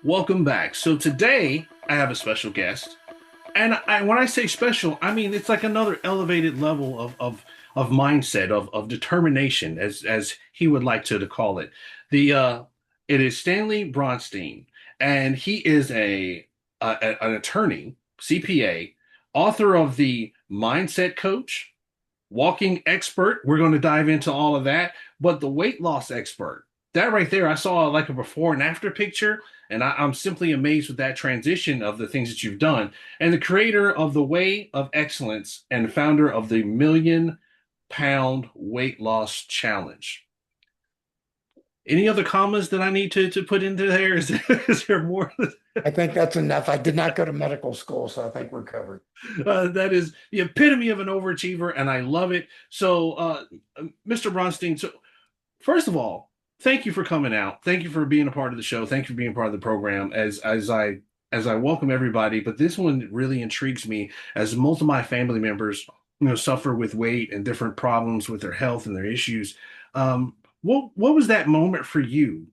Welcome back. So today I have a special guest, and when I say special, I mean it's like another elevated level of mindset of determination, as he would like to call it. The It is Stanley Bronstein, and he is an attorney, CPA, author of the Mindset Coach, walking expert. We're going to dive into all of that, but the weight loss expert. That right there, I saw like a before and after picture, and I'm simply amazed with that transition of the things that you've done. And the creator of the Way of Excellence and founder of the Million-Pound Weight Loss Challenge. Any other commas that I need to put into there? Is there more? I think that's enough. I did not go to medical school, so I think we're covered. That is the epitome of an overachiever, and I love it. So, Mr. Bronstein, so first of all, thank you for coming out. Thank you for being a part of the show. Thank you for being part of the program. As I welcome everybody, but this one really intrigues me as multiple of my family members, suffer with weight and different problems with their health and their issues. What was that moment for you?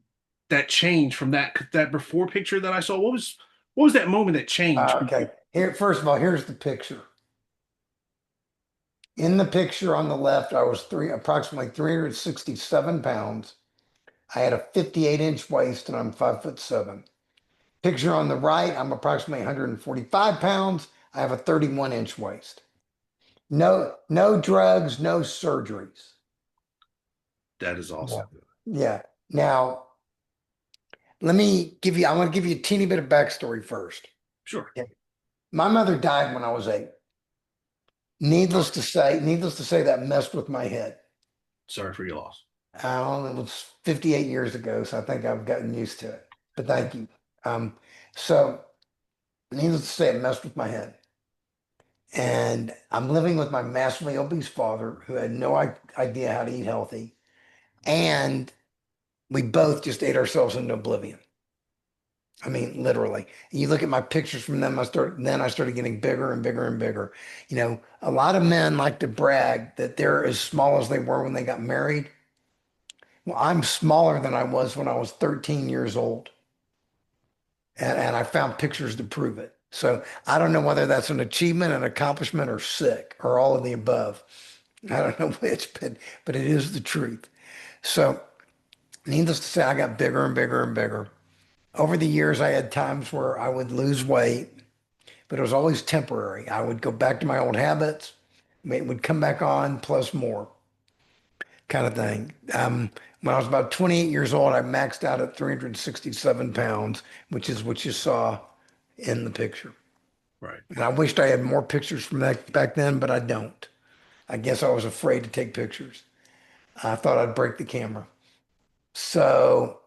That change from that before picture that I saw. What was that moment that changed? Okay. Here, first of all, here's the picture. In the picture on the left, I was approximately 367 pounds. I had a 58-inch waist and I'm 5'7". Picture on the right, I'm approximately 145 pounds. I have a 31-inch waist. No drugs, no surgeries. That is Yeah. awesome. Yeah. Now, I want to give you a teeny bit of backstory first. Sure. Okay. My mother died when I was 8. Needless to say, that messed with my head. Sorry for your loss. It was 58 years ago, so I think I've gotten used to it. But thank you. So needless to say, it messed with my head. And I'm living with my massively obese father who had no idea how to eat healthy. And we both just ate ourselves into oblivion. I mean, literally. You look at my pictures from them, I started getting bigger and bigger and bigger. A lot of men like to brag that they're as small as they were when they got married. Well, I'm smaller than I was when I was 13 years old. And I found pictures to prove it. So I don't know whether that's an achievement, an accomplishment, or sick, or all of the above. I don't know which, but it is the truth. So needless to say, I got bigger and bigger and bigger. Over the years, I had times where I would lose weight, but it was always temporary. I would go back to my old habits, weight would come back on plus more kind of thing. When I was about 28 years old, I maxed out at 367 pounds, which is what you saw in the picture. Right. And I wished I had more pictures from that back then, but I don't. I guess I was afraid to take pictures. I thought I'd break the camera. So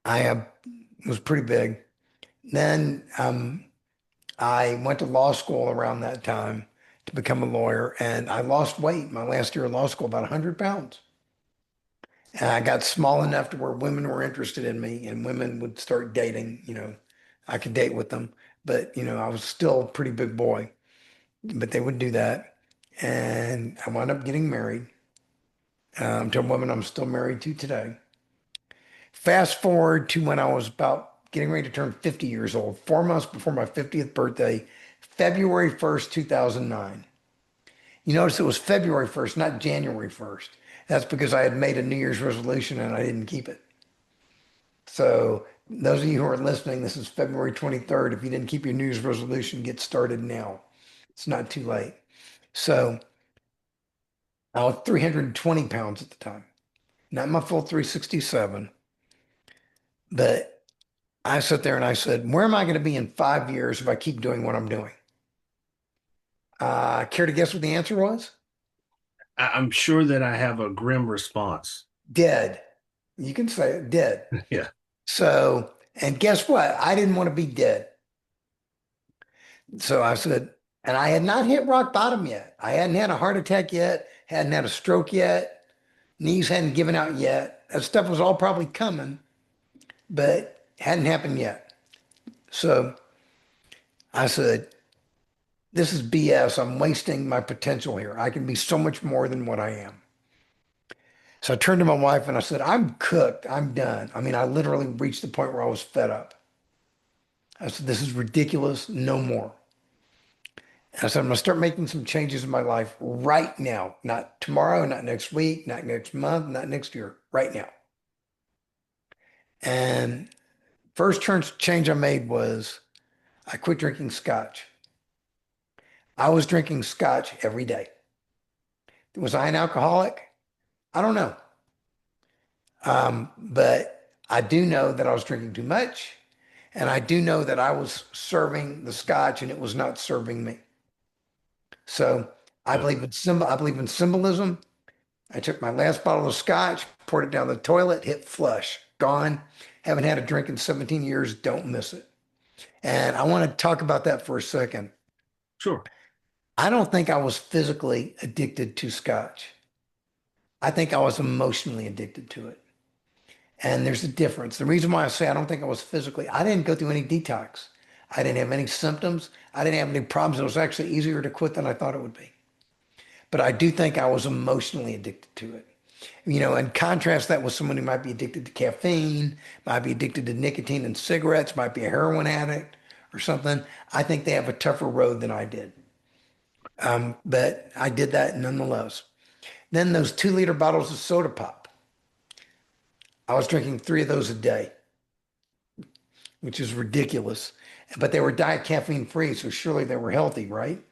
was pretty big. Then I went to law school around that time to become a lawyer, and I lost weight my last year of law school, about 100 pounds. And I got small enough to where women were interested in me and women would start dating. I could date with them, but I was still a pretty big boy, but they would do that. And I wound up getting married to a woman I'm still married to today. Fast forward to when I was about getting ready to turn 50 years old, 4 months before my 50th birthday, February 1st, 2009. You notice it was February 1st, not January 1st. That's because I had made a New Year's resolution and I didn't keep it. So those of you who are listening, this is February 23rd. If you didn't keep your New Year's resolution, get started now. It's not too late. So I was 320 pounds at the time, not my full 367, but I sat there and I said, where am I going to be in 5 years if I keep doing what I'm doing? Care to guess what the answer was? I'm sure that I have a grim response. Dead. You can say it, dead. Yeah. So, and guess what? I didn't want to be dead. So I said, and I had not hit rock bottom yet. I hadn't had a heart attack yet, hadn't had a stroke yet, knees hadn't given out yet. That stuff was all probably coming, but hadn't happened yet. So I said, this is BS. I'm wasting my potential here. I can be so much more than what I am. So I turned to my wife and I said, I'm cooked. I'm done. I mean, I literally reached the point where I was fed up. I said, this is ridiculous. No more. And I said, I'm going to start making some changes in my life right now, not tomorrow, not next week, not next month, not next year, right now. And first change I made was I quit drinking scotch. I was drinking scotch every day. Was I an alcoholic? I don't know. But I do know that I was drinking too much. And I do know that I was serving the scotch and it was not serving me. So Yeah. I believe in symbolism. I took my last bottle of scotch, poured it down the toilet, hit flush, gone. Haven't had a drink in 17 years. Don't miss it. And I want to talk about that for a second. Sure. I don't think I was physically addicted to scotch. I think I was emotionally addicted to it. And there's a difference. The reason why I say I don't think I was physically, I didn't go through any detox. I didn't have any symptoms. I didn't have any problems. It was actually easier to quit than I thought it would be. But I do think I was emotionally addicted to it. And contrast that with someone who might be addicted to caffeine, might be addicted to nicotine and cigarettes, might be a heroin addict or something. I think they have a tougher road than I did. But I did that nonetheless. Then those 2 liter bottles of soda pop. I was drinking 3 of those a day, which is ridiculous. But they were diet caffeine free, so surely they were healthy, right?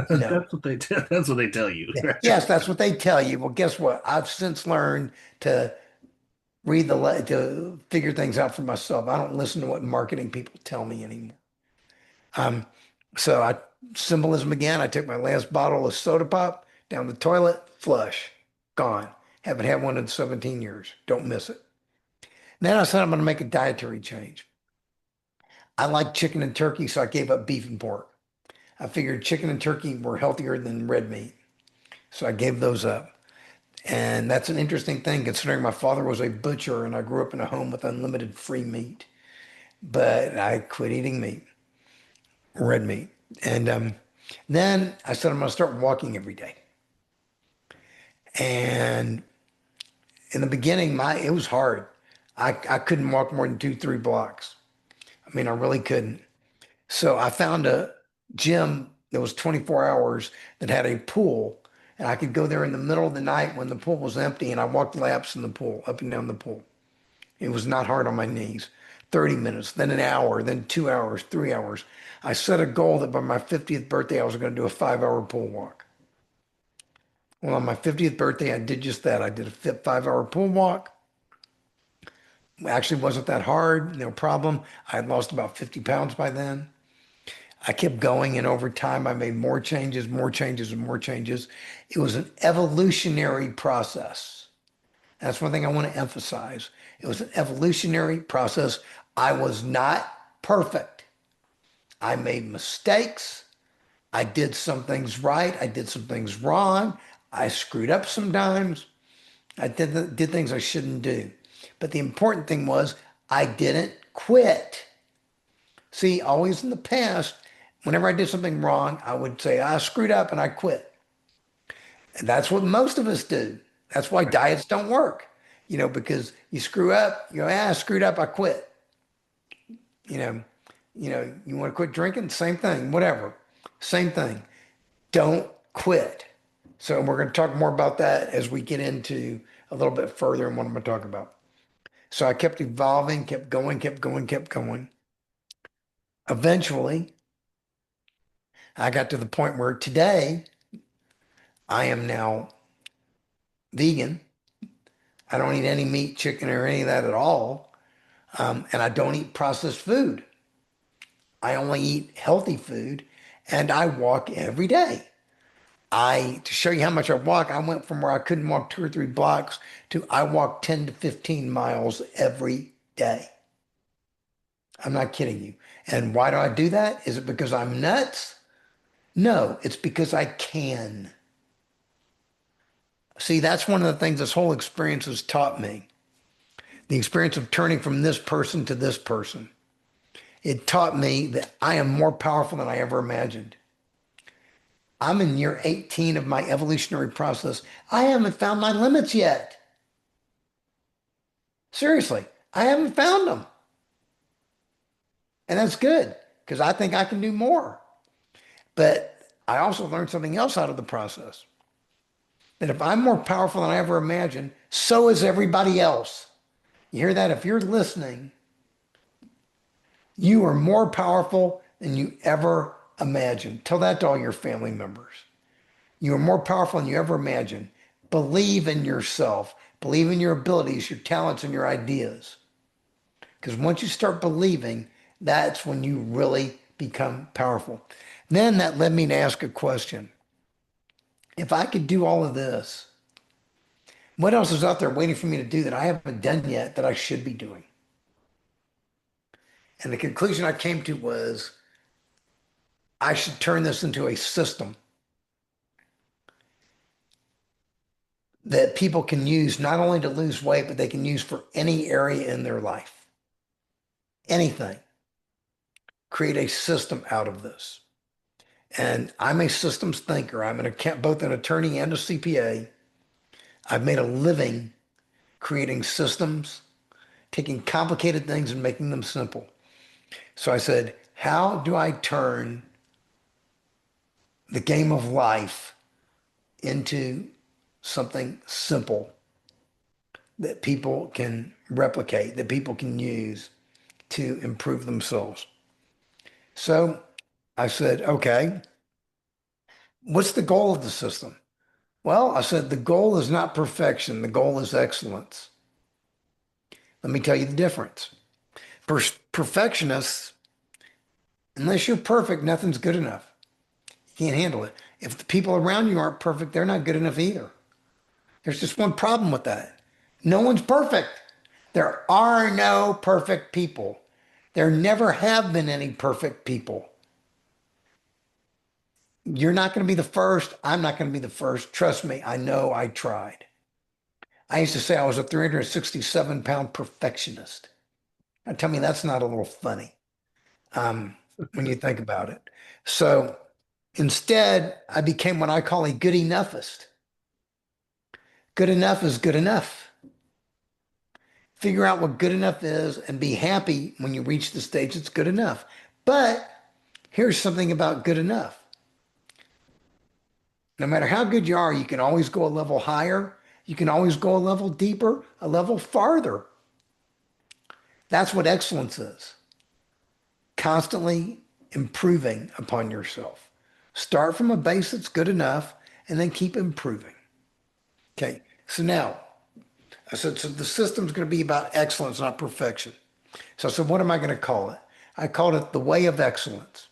No. That's what they tell you. Yeah. Yes, that's what they tell you. Well, guess what? I've since learned to to figure things out for myself. I don't listen to what marketing people tell me anymore. Um, so I symbolism again. I took my last bottle of soda pop down the toilet, flush, gone. Haven't had one in 17 years. Don't miss it. Then I said I'm going to make a dietary change. I like chicken and turkey, so I gave up beef and pork. I figured chicken and turkey were healthier than red meat, so I gave those up. And that's an interesting thing considering my father was a butcher and I grew up in a home with unlimited free meat. But I quit eating meat, red meat. And then I said, I'm going to start walking every day. And in the beginning, it was hard. I couldn't walk more than 2, 3 blocks. I mean, I really couldn't. So I found a gym that was 24 hours that had a pool. And I could go there in the middle of the night when the pool was empty and I walked laps in the pool, up and down the pool. It was not hard on my knees. 30 minutes, then an hour, then 2 hours, 3 hours. I set a goal that by my 50th birthday, I was going to do a 5 hour pool walk. Well, on my 50th birthday, I did just that. I did a 5 hour pool walk. It actually wasn't that hard, no problem. I had lost about 50 pounds by then. I kept going, and over time, I made more changes, more changes, and more changes. It was an evolutionary process. That's one thing I want to emphasize. It was an evolutionary process. I was not perfect. I made mistakes. I did some things right. I did some things wrong. I screwed up sometimes. I did things I shouldn't do. But the important thing was I didn't quit. See, always in the past, whenever I did something wrong, I would say, I screwed up and I quit. And that's what most of us do. That's why diets don't work, because you screw up, you go, I screwed up, I quit. You know, you want to quit drinking, same thing, whatever. Same thing. Don't quit. So we're going to talk more about that as we get into a little bit further and what I'm going to talk about. So I kept evolving, kept going, kept going, kept going. Eventually, I got to the point where today I am now vegan. I don't eat any meat, chicken, or any of that at all. And I don't eat processed food. I only eat healthy food and I walk every day. To show you how much I walk, I went from where I couldn't walk 2 or 3 blocks to I walk 10 to 15 miles every day. I'm not kidding you. And why do I do that? Is it because I'm nuts? No, it's because I can. See, that's one of the things this whole experience has taught me. The experience of turning from this person to this person. It taught me that I am more powerful than I ever imagined. I'm in year 18 of my evolutionary process. I haven't found my limits yet. Seriously, I haven't found them. And that's good because I think I can do more. But I also learned something else out of the process that if I'm more powerful than I ever imagined, so is everybody else. You hear that? If you're listening, you are more powerful than you ever imagined. Tell that to all your family members. You are more powerful than you ever imagined. Believe in yourself, believe in your abilities, your talents, and your ideas. Because once you start believing, that's when you really become powerful. Then that led me to ask a question. If I could do all of this, what else is out there waiting for me to do that I haven't done yet that I should be doing? And the conclusion I came to was I should turn this into a system that people can use not only to lose weight, but they can use for any area in their life. Anything. Create a system out of this. And I'm a systems thinker. Both an attorney and a CPA. I've made a living creating systems, taking complicated things and making them simple. So I said, how do I turn the game of life into something simple that people can replicate, that people can use to improve themselves? So I said, okay, what's the goal of the system? Well, I said, the goal is not perfection. The goal is excellence. Let me tell you the difference. Perfectionists, unless you're perfect, nothing's good enough. You can't handle it. If the people around you aren't perfect, they're not good enough either. There's just one problem with that. No one's perfect. There are no perfect people. There never have been any perfect people. You're not going to be the first. I'm not going to be the first. Trust me, I know I tried. I used to say I was a 367-pound perfectionist. Now tell me that's not a little funny when you think about it. So instead, I became what I call a good enoughist. Good enough is good enough. Figure out what good enough is and be happy when you reach the stage that's good enough. But here's something about good enough. No matter how good you are, you can always go a level higher. You can always go a level deeper, a level farther. That's what excellence is. Constantly improving upon yourself. Start from a base that's good enough and then keep improving. Okay. So now I said, so the system's going to be about excellence, not perfection. So I said, what am I going to call it? I called it the way of excellence.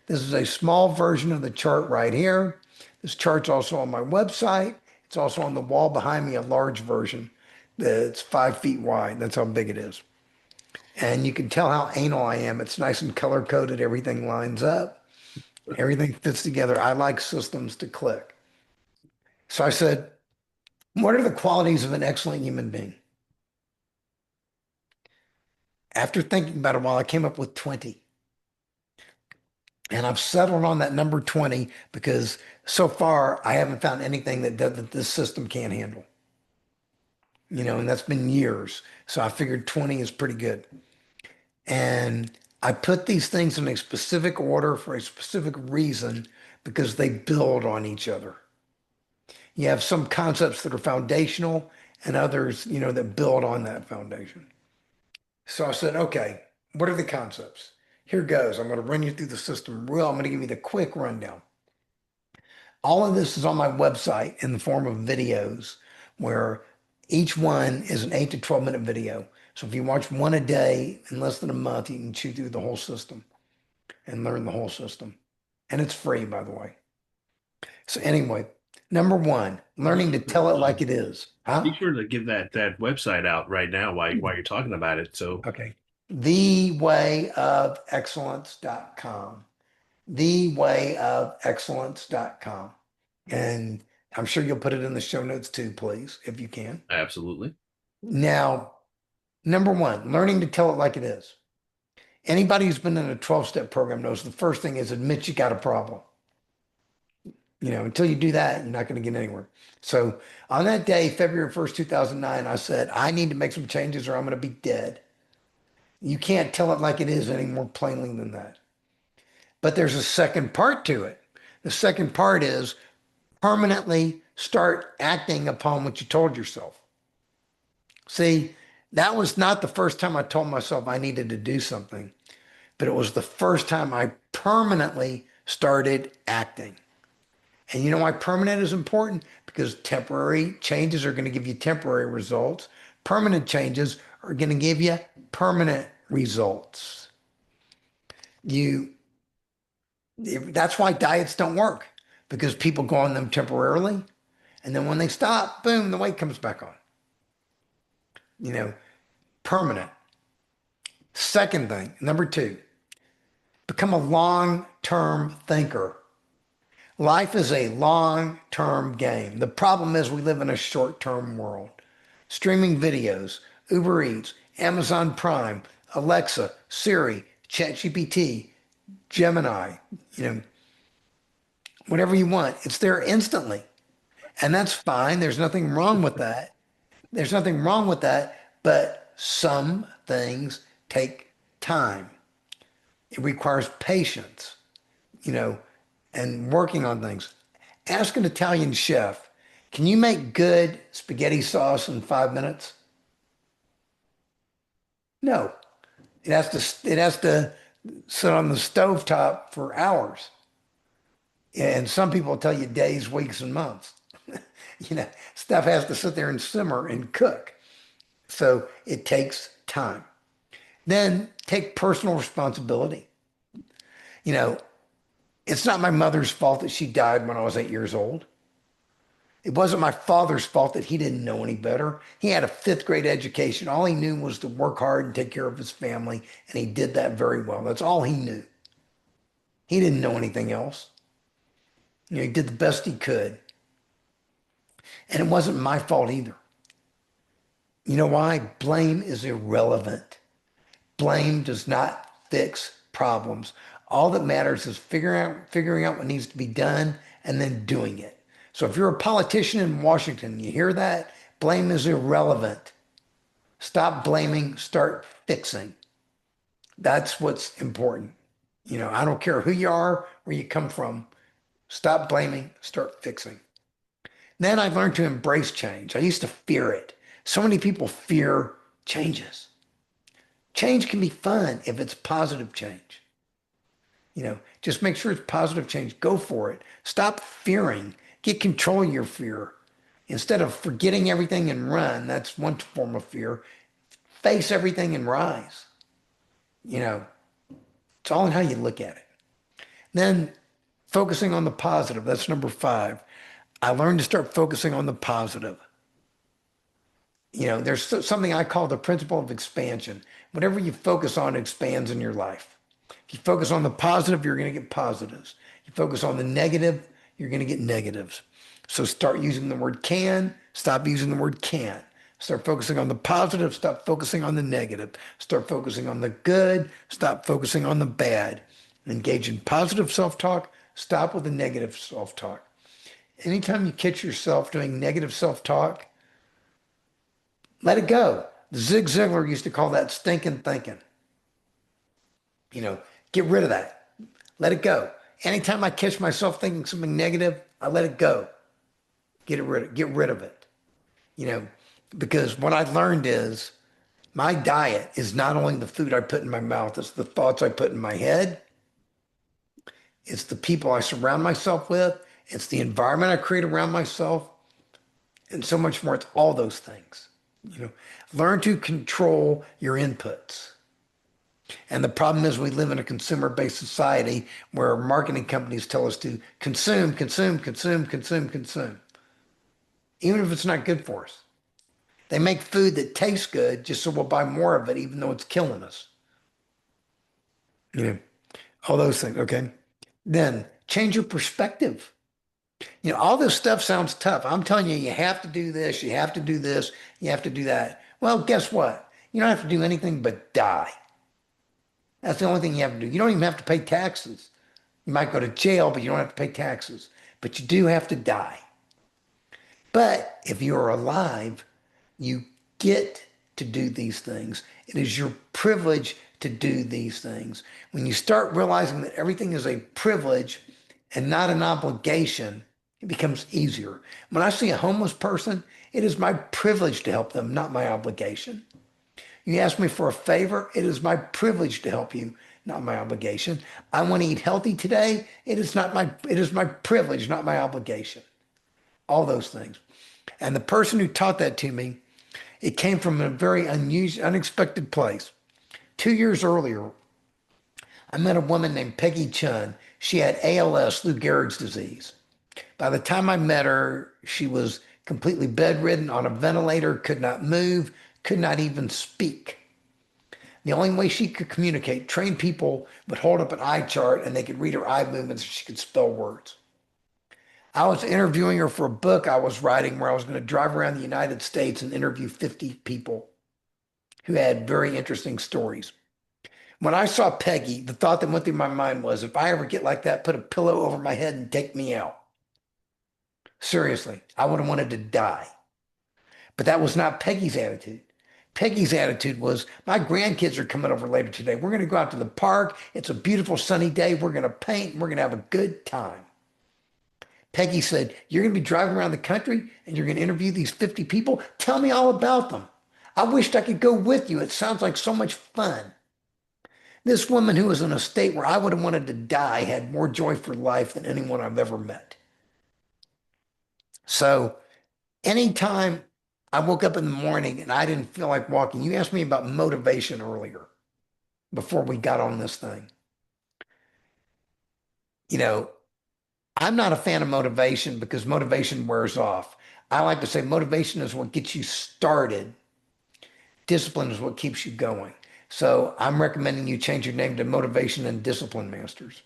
This is a small version of the chart right here. This chart's also on my website. It's also on the wall behind me, a large version that's 5 feet wide. That's how big it is. And you can tell how anal I am. It's nice and color coded. Everything lines up. Everything fits together. I like systems to click. So I said, what are the qualities of an excellent human being? After thinking about it a while, I came up with 20. And I've settled on that number 20 because so far I haven't found anything that this system can't handle. And that's been years. So I figured 20 is pretty good. And I put these things in a specific order for a specific reason because they build on each other. You have some concepts that are foundational and others, that build on that foundation. So I said, okay, what are the concepts? Here goes. I'm going to run you through the system real. I'm going to give you the quick rundown. All of this is on my website in the form of videos where each one is an 8 to 12-minute video. So if you watch one a day in less than a month, you can chew through the whole system and learn the whole system. And it's free, by the way. So anyway, number one, learning to tell it like it is. Huh? Be sure to give that website out right now while you're talking about it. So Okay. Thewayofexcellence.com. Thewayofexcellence.com. And I'm sure you'll put it in the show notes too, please, if you can. absolutely. Now, number one, learning to tell it like it is. Anybody who's been in a 12-step program knows the first thing is admit you got a problem. Until you do that, you're not going to get anywhere. So on that day, February 1st, 2009, I said, I need to make some changes or I'm going to be dead. You can't tell it like it is any more plainly than that. But there's a second part to it. The second part is permanently start acting upon what you told yourself. See, that was not the first time I told myself I needed to do something, but it was the first time I permanently started acting. And you know why permanent is important? Because temporary changes are going to give you temporary results. Permanent changes are going to give you permanent results. You That's why diets don't work because people go on them temporarily and then when they stop, boom, the weight comes back on. You know, permanent. Second thing, number two, become a long-term thinker. Life is a long-term game. The problem is we live in a short-term world. Streaming videos, Uber Eats, Amazon Prime, Alexa, Siri, ChatGPT, Gemini, you know, whatever you want, it's there instantly. And that's fine. There's nothing wrong with that. There's nothing wrong with that, but some things take time. It requires patience, you know, and working on things. Ask an Italian chef, can you make good spaghetti sauce in 5 minutes? No. It has to sit on the stovetop for hours. And some people tell you days, weeks, and months. Stuff has to sit there and simmer and cook. So it takes time. Then take personal responsibility. You know, it's not my mother's fault that she died when I was 8 years old. It wasn't my father's fault that he didn't know any better. He had a fifth grade education. All he knew was to work hard and take care of his family, and he did that very well. That's all he knew. He didn't know anything else. He did the best he could. And it wasn't my fault either. You know why? Blame is irrelevant. Blame does not fix problems. All that matters is figuring out what needs to be done and then doing it. So if you're a politician in Washington, you hear that? Blame is irrelevant. Stop blaming, start fixing. That's what's important. I don't care who you are, where you come from. Stop blaming, start fixing. Then I learned to embrace change. I used to fear it. So many people fear changes. Change can be fun if it's positive change. Just make sure it's positive change. Go for it. Stop fearing. Get control of your fear. Instead of forgetting everything and run, that's one form of fear. Face everything and rise. It's all in how you look at it. Then focusing on the positive. That's number 5. I learned to start focusing on the positive. There's something I call the principle of expansion. Whatever you focus on expands in your life. If you focus on the positive, you're going to get positives. You focus on the negative, you're going to get negatives. So start using the word can, stop using the word can't. Start focusing on the positive, stop focusing on the negative. Start focusing on the good, stop focusing on the bad. Engage in positive self-talk, stop with the negative self-talk. Anytime you catch yourself doing negative self-talk, let it go. Zig Ziglar used to call that stinking thinking. Get rid of that. Let it go. Anytime I catch myself thinking something negative, I let it go. Get rid of it. Because what I learned is my diet is not only the food I put in my mouth, it's the thoughts I put in my head. It's the people I surround myself with. It's the environment I create around myself and so much more. It's all those things. Learn to control your inputs. And the problem is we live in a consumer-based society where marketing companies tell us to consume, consume, consume, consume, consume, even if it's not good for us. They make food that tastes good just so we'll buy more of it, even though it's killing us. You know, all those things, okay? Then change your perspective. All this stuff sounds tough. I'm telling you, you have to do this, you have to do this, you have to do that. Well, guess what? You don't have to do anything but die. That's the only thing you have to do. You don't even have to pay taxes. You might go to jail, but you don't have to pay taxes but you do have to die. But if you're alive, you get to do these things. It is your privilege to do these things. When you start realizing that everything is a privilege and not an obligation, it becomes easier. When I see a homeless person, it is my privilege to help them, not my obligation. You ask me for a favor, it is my privilege to help you, not my obligation. I want to eat healthy today, it is my privilege, not my obligation. All those things. And the person who taught that to me, it came from a very unusual, unexpected place. 2 years earlier, I met a woman named Peggy Chun. She had ALS, Lou Gehrig's disease. By the time I met her, she was completely bedridden, on a ventilator, could not move, could not even speak. The only way she could communicate, trained people would hold up an eye chart and they could read her eye movements so she could spell words. I was interviewing her for a book I was writing where I was going to drive around the United States and interview 50 people who had very interesting stories. When I saw Peggy, the thought that went through my mind was, if I ever get like that, put a pillow over my head and take me out. Seriously, I would have wanted to die. But that was not Peggy's attitude. Peggy's attitude was, my grandkids are coming over later today. We're going to go out to the park. It's a beautiful sunny day. We're going to paint. We're going to have a good time. Peggy said, you're going to be driving around the country and you're going to interview these 50 people. Tell me all about them. I wished I could go with you. It sounds like so much fun. This woman who was in a state where I would have wanted to die had more joy for life than anyone I've ever met. So anytime I woke up in the morning and I didn't feel like walking, you asked me about motivation earlier before we got on this thing. You know, I'm not a fan of motivation because motivation wears off. I like to say motivation is what gets you started. Discipline is what keeps you going. So I'm recommending you change your name to Motivation and Discipline Masters.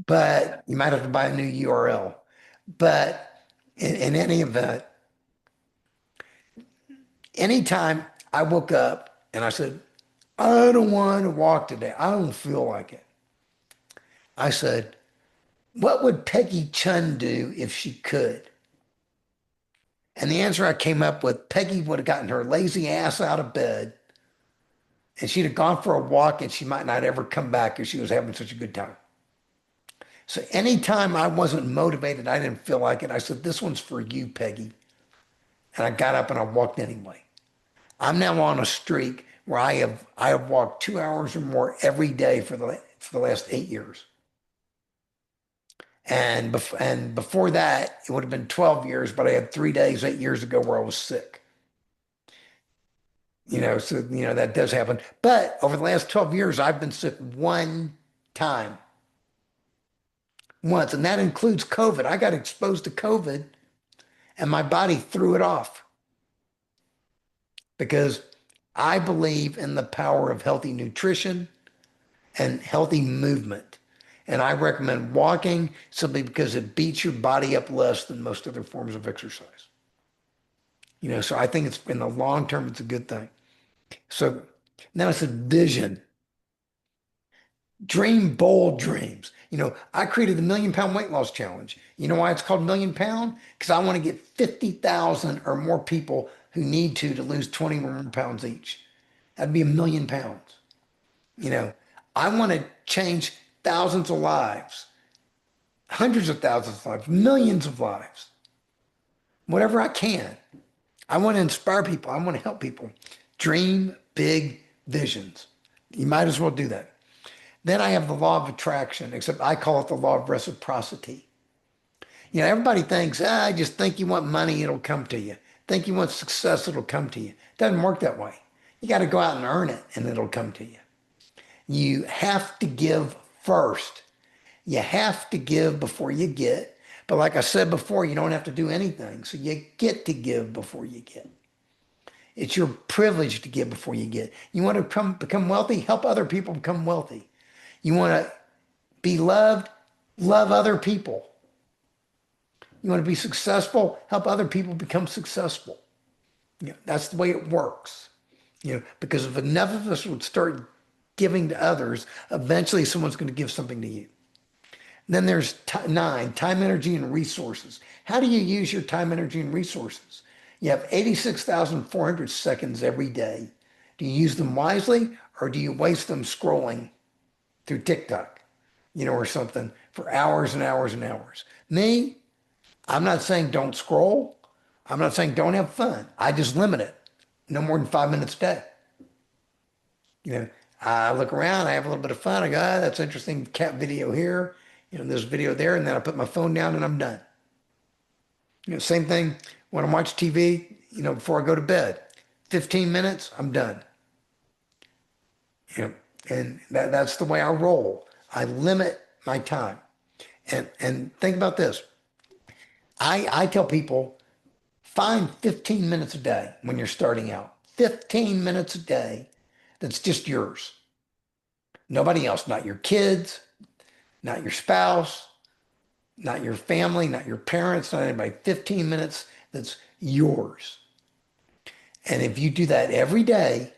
But you might have to buy a new URL. But in any event, anytime I woke up and I said, I don't want to walk today. I don't feel like it. I said, what would Peggy Chun do if she could? And the answer I came up with, Peggy would have gotten her lazy ass out of bed and she'd have gone for a walk and she might not ever come back because she was having such a good time. So anytime I wasn't motivated, I didn't feel like it, I said, this one's for you, Peggy. And I got up and I walked anyway. I'm now on a streak where I have walked 2 hours or more every day for the last 8 years. And before that, it would have been 12 years, but I had 3 days 8 years ago where I was sick. So that does happen. But over the last 12 years, I've been sick one time, once, and that includes COVID. I got exposed to COVID and my body threw it off because I believe in the power of healthy nutrition and healthy movement. And I recommend walking simply because it beats your body up less than most other forms of exercise. So I think it's in the long term, it's a good thing. So now it's a vision. Dream bold dreams. I created the £1,000,000 weight loss challenge. You know why it's called £1,000,000? Because I want to get 50,000 or more people who need to lose 20 or more pounds each. That'd be £1,000,000. You know, I want to change thousands of lives, hundreds of thousands of lives, millions of lives, whatever I can. I want to inspire people. I want to help people. Dream big visions. You might as well do that. Then I have the law of attraction, except I call it the law of reciprocity. Everybody thinks, I just think you want money, it'll come to you. Think you want success, it'll come to you. It doesn't work that way. You got to go out and earn it, and it'll come to you. You have to give first. You have to give before you get. But like I said before, you don't have to do anything. So you get to give before you get. It's your privilege to give before you get. You want to become wealthy? Help other people become wealthy. You want to be loved? Love other people. You want to be successful? Help other people become successful. That's the way it works. Because if enough of us would start giving to others, eventually someone's going to give something to you. Then there's nine, time, energy, and resources. How do you use your time, energy, and resources? You have 86,400 seconds every day. Do you use them wisely or do you waste them scrolling through TikTok, or something for hours and hours and hours? Me, I'm not saying don't scroll. I'm not saying don't have fun. I just limit it. No more than 5 minutes a day. You know, I look around, I have a little bit of fun. I go, ah, that's interesting cat video here, this video there, and then I put my phone down and I'm done. Same thing when I watch TV, before I go to bed. 15 minutes, I'm done. You know, and that's the way I roll. I limit my time. And think about this. I tell people find 15 minutes a day when you're starting out. 15 minutes a day that's just yours. Nobody else, not your kids, not your spouse, not your family, not your parents, not anybody. 15 minutes that's yours. And if you do that every day,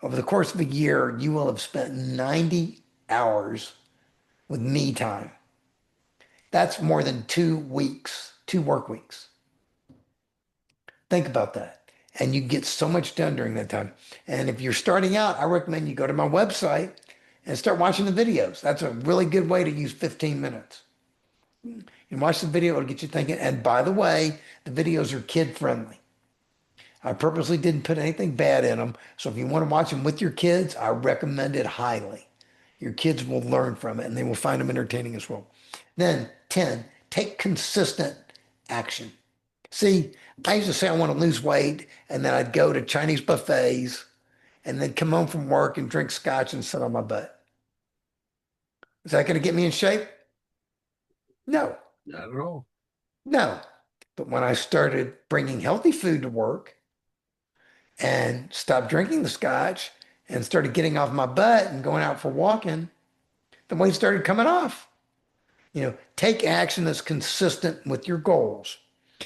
over the course of a year, you will have spent 90 hours with me time. That's more than 2 weeks, 2 work weeks. Think about that. And you get so much done during that time. And if you're starting out, I recommend you go to my website and start watching the videos. That's a really good way to use 15 minutes. And watch the video, it'll get you thinking. And by the way, the videos are kid friendly. I purposely didn't put anything bad in them. So if you want to watch them with your kids, I recommend it highly. Your kids will learn from it and they will find them entertaining as well. Then 10, take consistent action. See, I used to say I want to lose weight, and then I'd go to Chinese buffets and then come home from work and drink scotch and sit on my butt. Is that going to get me in shape? No, Not at all. no. But when I started bringing healthy food to work and stopped drinking the scotch and started getting off my butt and going out for walking, the weight started coming off. Take action that's consistent with your goals.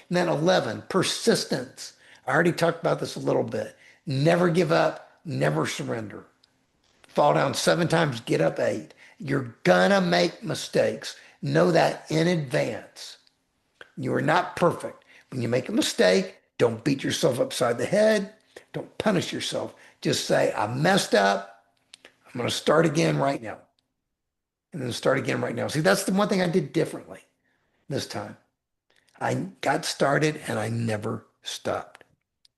And then 11, persistence. I already talked about this a little bit. Never give up, never surrender. Fall down 7 times, get up 8. You're gonna make mistakes. Know that in advance. You are not perfect. When you make a mistake, don't beat yourself upside the head. Don't punish yourself. Just say, I messed up. I'm going to start again right now. And then start again right now. See, that's the one thing I did differently this time. I got started and I never stopped.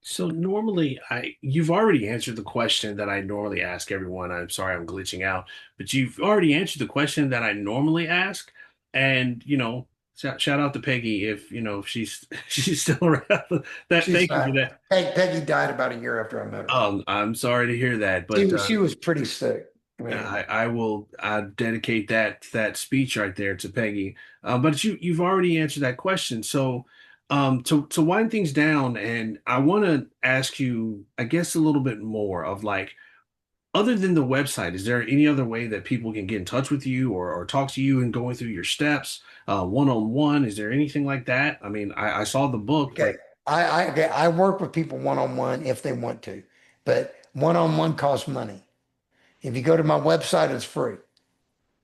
So normally you've already answered the question that I normally ask everyone. I'm sorry I'm glitching out, but you've already answered the question that I normally ask. And shout out to Peggy if she's she's still around. That She's thank you for not. that. Peggy died about a year after I met her. I'm sorry to hear that, She but was, she was pretty sick. I mean, I will dedicate that speech right there to Peggy. But you've already answered that question. So to wind things down, and I want to ask you, I guess, a little bit more of like, other than the website, is there any other way that people can get in touch with you or talk to you and going through your steps, one-on-one? Is there anything like that? I mean, I saw the book, okay. but I work with people one-on-one if they want to, but one-on-one costs money. If you go to my website, it's free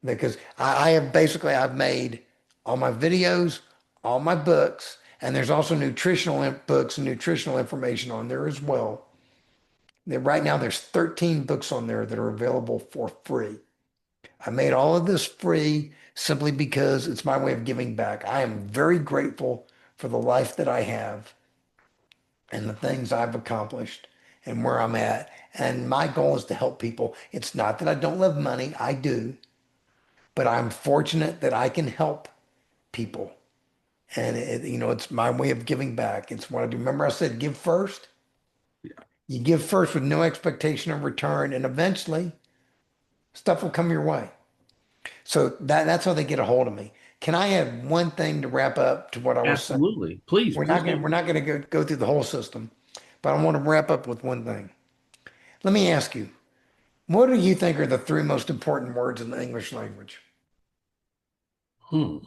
because I have basically I've made all my videos, all my books, and there's also nutritional books and nutritional information on there as well. Right now, there's 13 books on there that are available for free. I made all of this free simply because it's my way of giving back. I am very grateful for the life that I have and the things I've accomplished and where I'm at. And my goal is to help people. It's not that I don't love money, I do, but I'm fortunate that I can help people. And it's my way of giving back. It's what I do. Remember I said give first? You give first with no expectation of return, and eventually stuff will come your way. So that's how they get a hold of me. Can I add one thing to wrap up to what I was saying? absolutely. Please, We're please not gonna do. we're not gonna go through the whole system, but I want to wrap up with one thing. Let me ask you, what do you think are the three most important words in the English language? Hmm.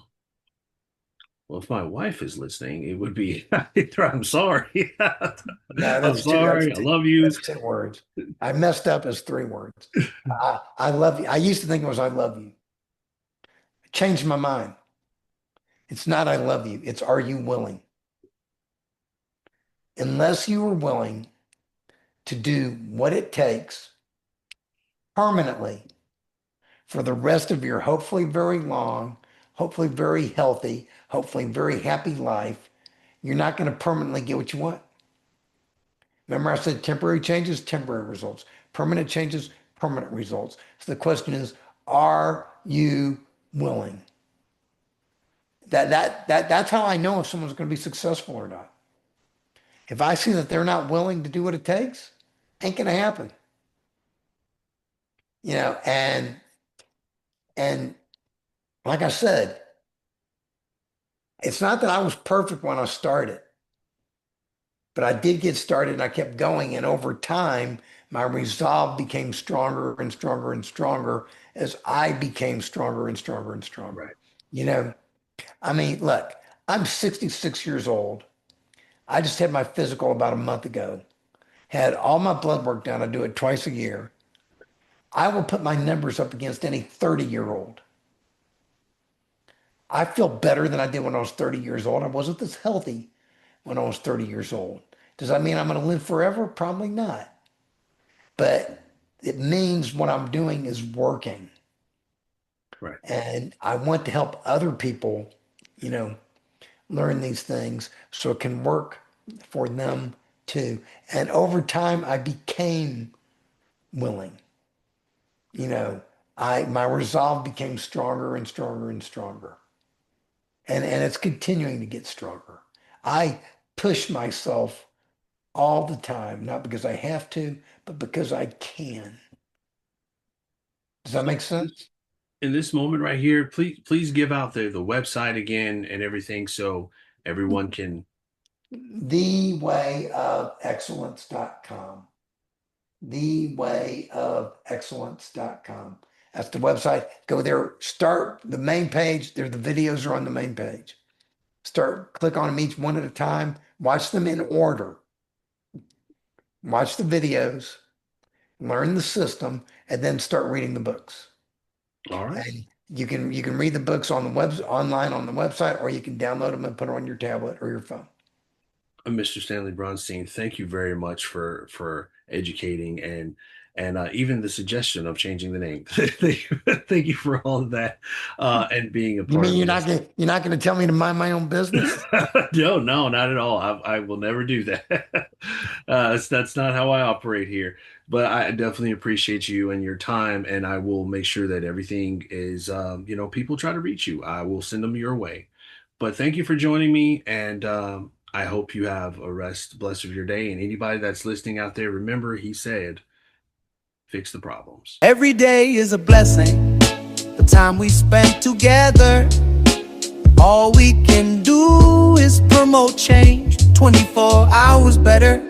Well, if my wife is listening, it would be, I'm sorry. No, I'm that's two. That's sorry. I two. love you. That's 2 words. I messed up as 3 words. I love you. I used to think it was I love you. Changed my mind. It's not I love you. It's are you willing? Unless you are willing to do what it takes permanently for the rest of your hopefully very long, hopefully very healthy, hopefully very happy life, you're not going to permanently get what you want. Remember I said temporary changes, temporary results. Permanent changes, permanent results. So the question is, are you willing? That's how I know if someone's going to be successful or not. If I see that they're not willing to do what it takes, ain't going to happen. You know, and like I said, it's not that I was perfect when I started, but I did get started and I kept going. And over time, my resolve became stronger and stronger and stronger as I became stronger and stronger and stronger. Right. You know, I mean, look, I'm 66 years old. I just had my physical about a month ago. Had all my blood work done. I do it twice a year. I will put my numbers up against any 30-year-old. I feel better than I did when I was 30 years old. I wasn't this healthy when I was 30 years old. Does that mean I'm going to live forever? Probably not. But it means what I'm doing is working. Right. And I want to help other people, you know, learn these things so it can work for them too. And over time, I became willing. You know, my resolve became stronger and stronger and stronger. And it's continuing to get stronger. I push myself all the time, not because I have to, but because I can. Does that So make sense? in this moment right here, please give out the website again and everything so everyone can. Thewayofexcellence.com. Thewayofexcellence.com. That's the website. Go there, start the main page. There, the videos are on the main page. Start, click on them each one at a time. Watch them in order. Watch the videos, learn the system, and then start reading the books. All right. And you can read the books on the web online on the website, or you can download them and put them on your tablet or your phone. Mr. Stanley Bronstein, thank you very much for educating and even the suggestion of changing the name. Thank you for all of that and being a You part mean of this. you're not gonna tell me to mind my own business? No, no, not at all. I will never do that. That's not how I operate here. But I definitely appreciate you and your time, and I will make sure that everything is, people try to reach you. I will send them your way. But thank you for joining me, and I hope you have a blessed of your day. And anybody that's listening out there, remember, he said, fix the problems. Every day is a blessing. The time we spend together. All we can do is promote change. 24 hours better.